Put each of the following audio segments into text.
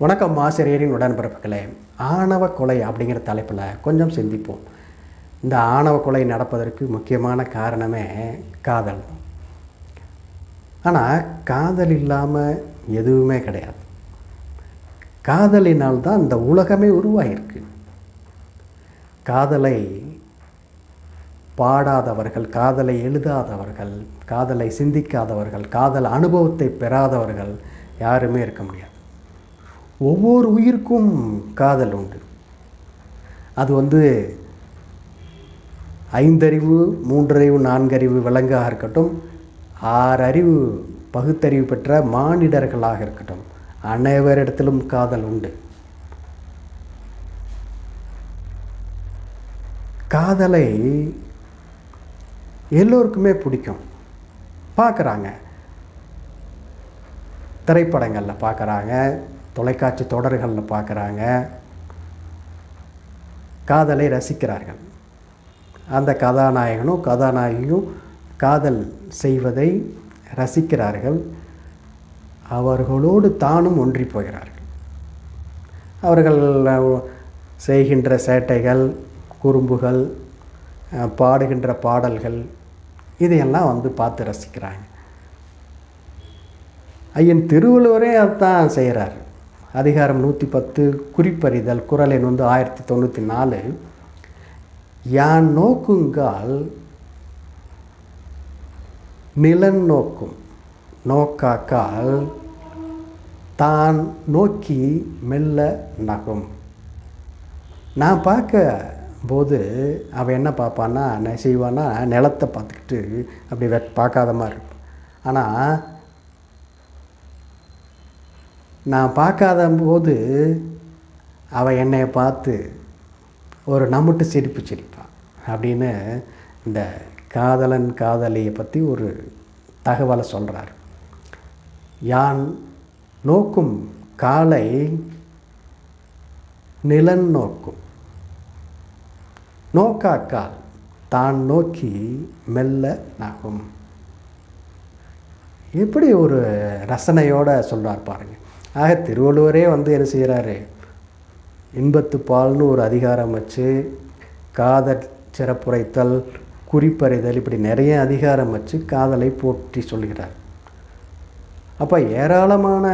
வணக்கம் ஆசிரியரின் உடன்பிறப்புகளே. ஆணவ கொலை அப்படிங்கிற தலைப்பில் கொஞ்சம் சிந்திப்போம். இந்த ஆணவ கொலை நடப்பதற்கு முக்கியமான காரணமே காதல். ஆனால் காதல் இல்லாமல் எதுவுமே கிடையாது. காதலினால் தான் இந்த உலகமே உருவாகிருக்கு. காதலை பாடாதவர்கள், காதலை எழுதாதவர்கள், காதலை சிந்திக்காதவர்கள், காதல் அனுபவத்தை பெறாதவர்கள் யாருமே இருக்க முடியாது. ஒவ்வொரு உயிருக்கும் காதல் உண்டு. அது 5 அறிவு, 3 அறிவு, 4 அறிவு விலங்காக இருக்கட்டும், 6 அறிவு பகுத்தறிவு பெற்ற மானிடர்களாக இருக்கட்டும், அனைவரிடத்திலும் காதல் உண்டு. காதலை எல்லோருக்குமே பிடிக்கும். பார்க்குறாங்க, திரைப்படங்களில் பார்க்குறாங்க, தொலைக்காட்சி தொடர்களில் பார்க்குறாங்க, காதலை ரசிக்கிறார்கள். அந்த கதாநாயகனும் கதாநாயகியும் காதல் செய்வதை ரசிக்கிறார்கள். அவர்களோடு தானும் ஒன்றி போகிறார்கள். அவர்கள் செய்கின்ற சேட்டைகள், குறும்புகள், பாடுகின்ற பாடல்கள், இதையெல்லாம் பார்த்து ரசிக்கிறாங்க. ஐயன் திருவள்ளுவரே அதுதான் செய்கிறார். அதிகாரம் 110 குறிப்பறிதல், குறள் எண் 1094. யான் நோக்குங்கால் நிலன் நோக்கும், நோக்காக்கால் தான் நோக்கி மெல்ல நகும். நான் பார்க்க போது அவன் என்ன பார்ப்பான்னா, என்ன செய்வான்னா, நிலத்தை பார்த்துக்கிட்டு அப்படி பார்க்காத மாதிரி இருக்கும். ஆனால் நான் பார்க்காத போது அவள் என்னை பார்த்து ஒரு நம்மட்டு சிரிப்பு சிரிப்பான் அப்படின்னு இந்த காதலன் காதலியை பற்றி ஒரு தகவலை சொல்கிறார். யான் நோக்கும் காலை நிலன் நோக்கும், நோக்காக்கால் தான் நோக்கி மெல்ல நகும். எப்படி ஒரு ரசனையோடு சொல்கிறார் பாருங்கள். ஆக திருவள்ளுவரே என்ன செய்கிறாரு, இன்பத்துப்பால்னு ஒரு அதிகாரம் வச்சு, காதல் சிறப்புரைத்தல், குறிப்பறிதல், இப்படி நிறைய அதிகாரம் வச்சு காதலை போற்றி சொல்கிறார். அப்போ ஏராளமான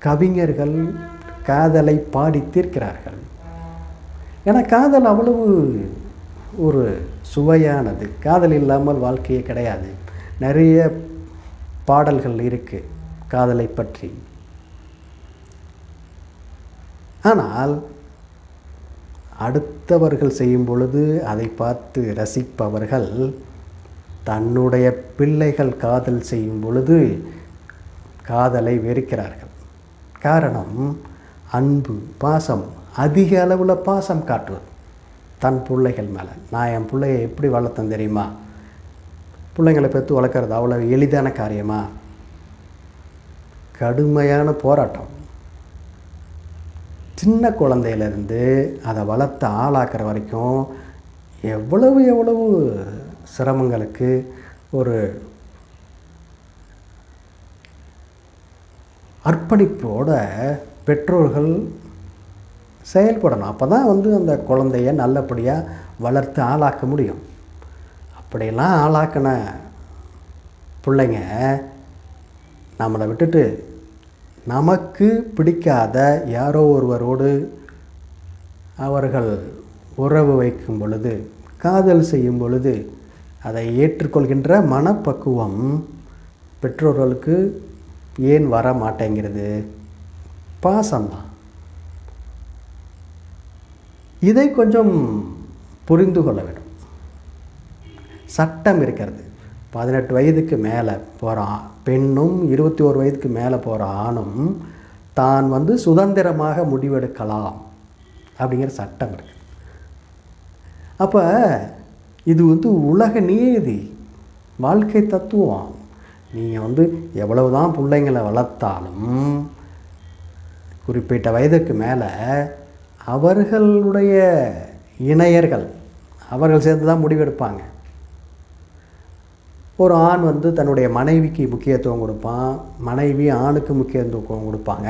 கவிஞர்கள் காதலை பாடி தீர்க்கிறார்கள். ஏன்னா காதல் அவ்வளவு ஒரு சுவையானது. காதல் இல்லாமல் வாழ்க்கையே கிடையாது. நிறைய பாடல்கள் இருக்குது காதலை பற்றி. ஆனால் அடுத்தவர்கள் செய்யும் பொழுது அதை பார்த்து ரசிப்பவர்கள் தன்னுடைய பிள்ளைகள் காதல் செய்யும் பொழுது காதலை வெறுக்கிறார்கள். காரணம் அன்பு, பாசம், அதிக அளவில் பாசம் காட்டுவது தன் பிள்ளைகள் மேலே. நான் என் பிள்ளையை எப்படி வளர்த்தேன் தெரியுமா? பிள்ளைங்களை பெற்று வளர்க்குறது அவ்வளோ எளிதான காரியமா? கடுமையான போராட்டம். சின்ன குழந்தையிலேருந்து அதை வளர்த்து ஆளாக்குற வரைக்கும் எவ்வளவு சிரமங்களுக்கு ஒரு அர்ப்பணிப்போட பெற்றோர்கள் செயல்படணும். அப்போ தான் அந்த குழந்தைய நல்லபடியாக வளர்த்து ஆளாக்க முடியும். அப்படியெல்லாம் ஆளாக்கின பிள்ளைங்க நம்மளை விட்டுட்டு நமக்கு பிடிக்காத யாரோ ஒருவரோடு அவர்கள் உறவு வைக்கும் பொழுது, காதல் செய்யும் பொழுது அதை ஏற்றுக்கொள்கின்ற மனப்பக்குவம் பெற்றோர்களுக்கு ஏன் வர மாட்டேங்கிறது? பாசம்தான். இதை கொஞ்சம் புரிந்து கொள்ள வேண்டும். சட்டம் இருக்கிறது. 18 வயதுக்கு மேலே போகிற பெண்ணும் 21 வயதுக்கு மேலே போகிற ஆணும் தான் சுதந்திரமாக முடிவெடுக்கலாம் அப்படிங்கிற சட்டம் இருக்குது. அப்போ இது உலக நீதி, வாழ்க்கை தத்துவம். நீங்கள் எவ்வளவு தான் பிள்ளைங்களை வளர்த்தாலும் குறிப்பிட்ட வயதுக்கு மேலே அவர்களுடைய இணையர்கள் அவர்கள் சேர்ந்து தான் முடிவெடுப்பாங்க. ஒரு ஆண் வந்து தன்னுடைய மனைவிக்கு முக்கியத்துவம் கொடுப்பான், மனைவி ஆணுக்கு முக்கியத்துவம் கொடுப்பாங்க,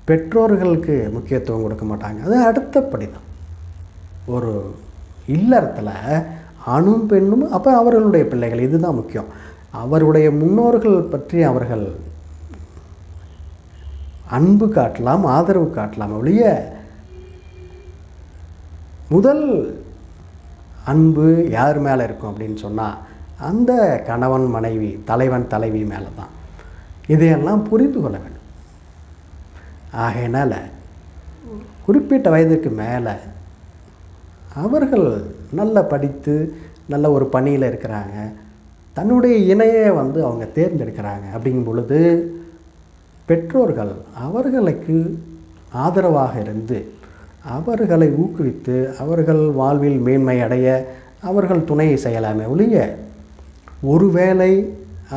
பெற்றோர்களுக்கு முக்கியத்துவம் கொடுக்க மாட்டாங்க. அது அடுத்தபடி தான். ஒரு இல்லறத்தில் ஆணும் பெண்ணும் அப்போ அவர்களுடைய பிள்ளைகள், இதுதான் முக்கியம். அவருடைய முன்னோர்கள் பற்றி அவர்கள் அன்பு காட்டலாம், ஆதரவு காட்டலாம் ஒழிய முதல் அன்பு யார் மேலே இருக்கும் அப்படின்னு சொன்னால் அந்த கணவன் மனைவி, தலைவன் தலைவி மேலே தான். இதையெல்லாம் புரிந்து கொள்ள வேண்டும். ஆகையினால் குறிப்பிட்ட வயதுக்கு மேலே அவர்கள் நல்லா படித்து நல்ல ஒரு பணியில் இருக்கிறாங்க, தன்னுடைய இணையை வந்து அவங்க தேர்ந்தெடுக்கிறாங்க. அப்படிங்கும் பொழுது பெற்றோர்கள் அவர்களுக்கு ஆதரவாக இருந்து அவர்களை ஊக்குவித்து அவர்கள் வாழ்வில் மேன்மை அடைய அவர்கள் துணையை செய்யலாமே ஒழிய, ஒருவேளை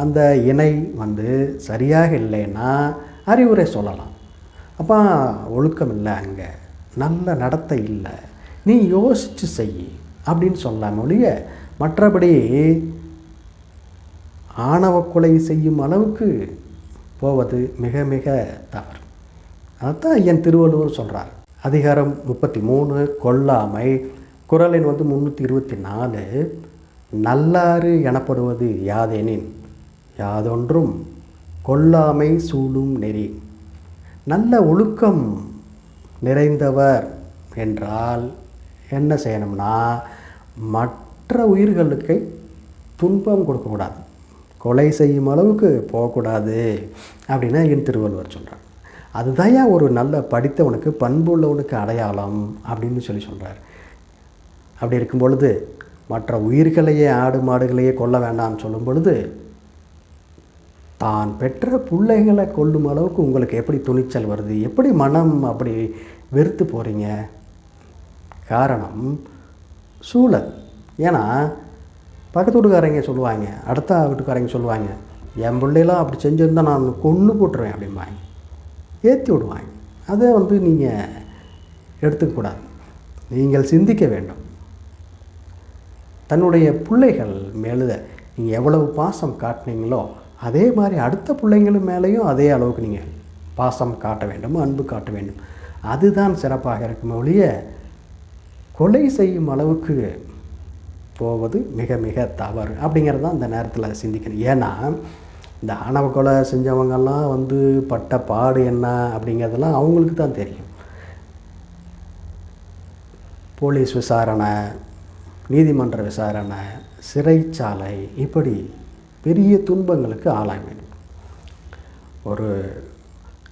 அந்த இணை வந்து சரியாக இல்லைன்னா அறிவுரை சொல்லலாம். அப்போ ஒழுக்கம் இல்லை, அங்கே நல்ல நடத்தை இல்லை, நீ யோசித்து செய் அப்படின்னு சொல்லலாம் ஒழிய, மற்றபடி ஆணவ கொலை செய்யும் அளவுக்கு போவது மிக மிக தவறு. அதுதான் ஐயன் திருவள்ளுவர் சொல்கிறார். அதிகாரம் 33 கொல்லாமை, குறள் எண் வந்து 324. நல்லாறு எனப்படுவது யாதெனின் யாதொன்றும் கொல்லாமை சூழும் நெறி. நல்ல ஒழுக்கம் நிறைந்தவர் என்றால் என்ன செய்யணும்னா, மற்ற உயிர்களுக்கு துன்பம் கொடுக்கக்கூடாது, கொலை செய்யும் அளவுக்கு போகக்கூடாது அப்படின்னு என் திருவள்ளுவர் சொல்கிறார். அதுதான் ஒரு நல்ல படித்தவனுக்கு, பண்புள்ளவனுக்கு அடையாளம் அப்படின்னு சொல்கிறார். அப்படி இருக்கும் பொழுது மற்ற உயிர்களையே, ஆடு மாடுகளையே கொல்ல வேண்டாம்னு சொல்லும் பொழுது, தான் பெற்ற பிள்ளைகளை கொல்லும் அளவுக்கு உங்களுக்கு எப்படி துணிச்சல் வருது? எப்படி மனம் அப்படி வெறுத்து போகிறீங்க? காரணம் சூழல். ஏன்னா பக்கத்து வீட்டுக்காரங்க சொல்லுவாங்க, அடுத்த வீட்டுக்காரங்க சொல்லுவாங்க, என் பிள்ளைலாம் அப்படி செஞ்சுருந்தால் நான் கொன்று போட்டுருவேன் அப்படிம்பாங்க, ஏற்றி விடுவாங்க. அதை வந்து நீங்கள் எடுத்துக்கூடாது. நீங்கள் சிந்திக்க வேண்டும். தன்னுடைய பிள்ளைகள் மேலே நீங்கள் எவ்வளவு பாசம் காட்டினீங்களோ அதே மாதிரி அடுத்த பிள்ளைங்களும் மேலேயும் அதே அளவுக்கு நீங்கள் பாசம் காட்ட வேண்டும், அன்பு காட்ட வேண்டும். அதுதான் சிறப்பாக இருக்கும் ஒழிய கொலை செய்யும் அளவுக்கு போவது மிக மிக தவறு அப்படிங்கிறது தான் இந்த நேரத்தில் சிந்திக்கணும். ஏன்னா இந்த ஆணவ கொலை செஞ்சவங்கெல்லாம் வந்து பட்ட பாடு என்ன அப்படிங்கிறதெல்லாம் அவங்களுக்கு தான் தெரியும். போலீஸ் விசாரணை, நீதிமன்ற விசாரணை, சிறைச்சாலை, இப்படி பெரிய துன்பங்களுக்கு ஆளாக வேண்டும். ஒரு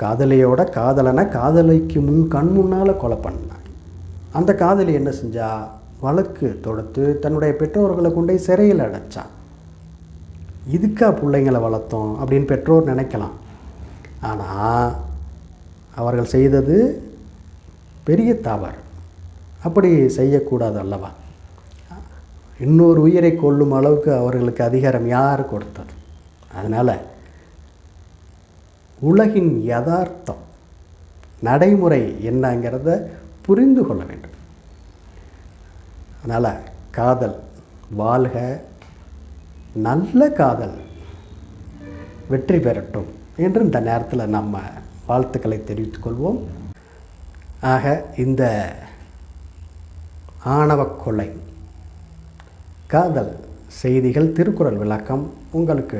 காதலியோட காதலனை காதலிக்கு கண் முன்னால் கொலை பண்ணாங்க. அந்த காதலி என்ன செஞ்சா? வழக்கு தொடுத்து தன்னுடைய பெற்றோர்களை கொண்டே சிறையில் அடைச்சான். இதுக்கா பிள்ளைங்களை வளர்த்தோம் அப்படின்னு பெற்றோர் நினைக்கலாம். ஆனால் அவர்கள் செய்தது பெரிய தவறு. அப்படி செய்யக்கூடாது அல்லவா? இன்னொரு உயிரை கொல்லும் அளவுக்கு அவர்களுக்கு அதிகாரம் யார் கொடுத்தது? அதனால் உலகின் யதார்த்தம், நடைமுறை என்னங்கிறத புரிந்து கொள்ள வேண்டும். அதனால் காதல் வாழ்க, நல்ல காதல் வெற்றி பெறட்டும் என்று இந்த நேரத்தில் நம்ம வாழ்த்துக்களை தெரிவித்துக் கொள்வோம். ஆக இந்த ஆணவ கொலை, காதல் செய்திகள், திருக்குறள் விளக்கம் உங்களுக்கு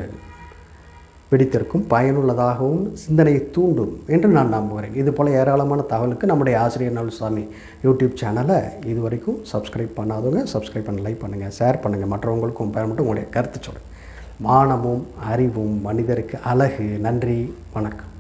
பிடித்திருக்கும், பயனுள்ளதாகவும் சிந்தனையை தூண்டும் என்று நான் நம்புகிறேன். இதுபோல் ஏராளமான தகவலுக்கு நம்முடைய ஆசிரியர் நவல்சாமி யூடியூப் சேனலை இதுவரைக்கும் சப்ஸ்கிரைப் பண்ணாதவங்க சப்ஸ்கிரைப் பண்ண, லைக் பண்ணுங்கள், ஷேர் பண்ணுங்கள், மற்றவங்களுக்கும் பயன்பட்டு உங்களுடைய கருத்து சொல்லுங்கள். மானமும் அறிவும் மனிதருக்கு அழகு. நன்றி, வணக்கம்.